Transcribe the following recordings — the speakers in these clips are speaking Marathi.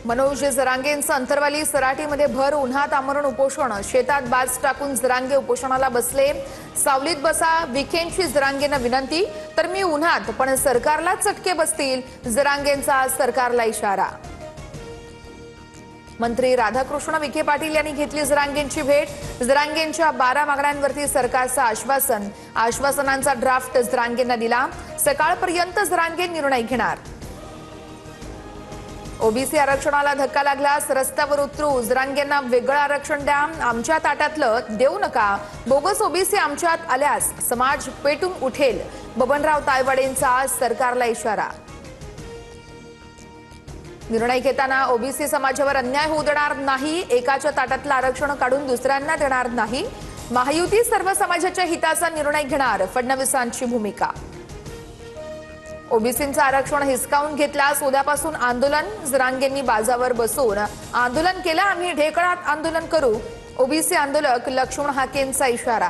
मनोज जरांगेंचं अंतरवाली सराटीमध्ये भर उन्हात आमरण उपोषण, शेतात बाज टाकून जरांगे उपोषणाला बसले। सावलीत बसा विखेंची जरांगेंना विनंती, तर मी उन्हात पण सरकारला चटके बसतील, जरांगेंचा सरकारला इशारा। मंत्री राधाकृष्ण विखे पाटील यांनी घेतली जरांगेंची भेट, जरांगेंच्या 12 मागण्यांवरती सरकारचं आश्वासन, आश्वासनांचा ड्राफ्ट जरांगेंना दिला, सकाळपर्यंत जरांगे निर्णय घेणार। ओबीसी आरक्षणाला धक्का लागल्यास रस्त्यावर उतरू, जरांगेंना वेगळं आरक्षण द्या, आमच्या ताटातलं देऊ नका, बोगस ओबीसी आमच्यात आल्यास समाज पेटून उठेल, बबनराव तायवाडेंचा सरकारला इशारा। निर्णय घेताना ओबीसी समाजावर अन्याय होऊ देणार नाही, एकाच्या ताटातलं आरक्षण काढून दुसऱ्यांना देणार नाही, महायुती सर्व समाजाच्या हिताचा निर्णय घेणार, फडणवीसांची भूमिका। ओबीसींचं आरक्षण हिसकावून घेतल्यास उद्यापासून आंदोलन, जरांगेंनी बाजावर बसून आंदोलन केलं, आम्ही ढेकळात आंदोलन करू, ओबीसी आंदोलक लक्ष्मण हाकेंचा इशारा।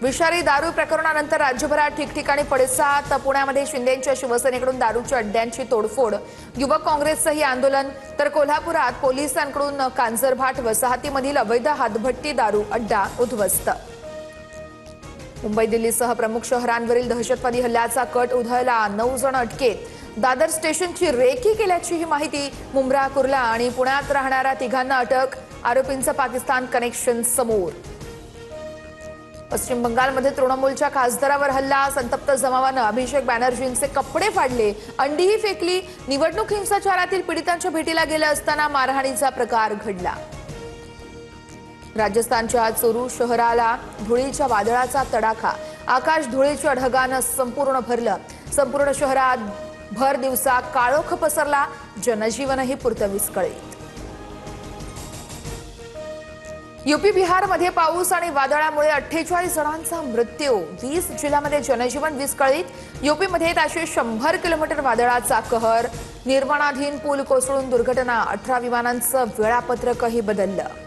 विषारी दारू प्रकरणानंतर राज्यभरात ठिकठिकाणी पडसाद, पुण्यामध्ये शिंदेंच्या शिवसेनेकडून दारूच्या अड्ड्यांची तोडफोड, युवक काँग्रेसचंही आंदोलन, तर कोल्हापुरात पोलिसांकडून कांजरभाट वसाहतीमधील अवैध हातभट्टी दारू अड्डा उद्ध्वस्त। मुंबई दिल्लीसह प्रमुख शहरांवरील दहशतवादी हल्ल्याचा कट उधळला, 9 जण अटकेत, दादर स्टेशनची रेकी केल्याची ही माहिती, मुंब्रा, कुर्ला आणि पुण्यात राहणाऱ्या 3घांना अटक, आरोपींचं पाकिस्तान कनेक्शन समोर। पश्चिम बंगालमध्ये तृणमूलच्या खासदारावर हल्ला, संतप्त जमावानं अभिषेक बॅनर्जींचे कपडे फाडले, अंडीही फेकली, निवडणूक हिंसाचारातील पीडितांच्या भेटीला गेले असताना मारहाणीचा प्रकार घडला। राजस्थानच्या चोरू शहराला धुळीच्या वादळाचा तडाखा, आकाश धुळीच्या ढगानं संपूर्ण भरलं, संपूर्ण शहरात भर दिवसा काळोख पसरला, जनजीवनही पुरतं विस्कळीत। यूपी बिहारमध्ये पाऊस आणि वादळामुळे 48 जणांचा मृत्यू, 20 जिल्ह्यांमध्ये जनजीवन विस्कळीत, यूपीमध्ये ताशे 100 किलोमीटर वादळाचा कहर, निर्माणाधीन पूल कोसळून दुर्घटना, 18 विमानांचं वेळापत्रकही बदललं।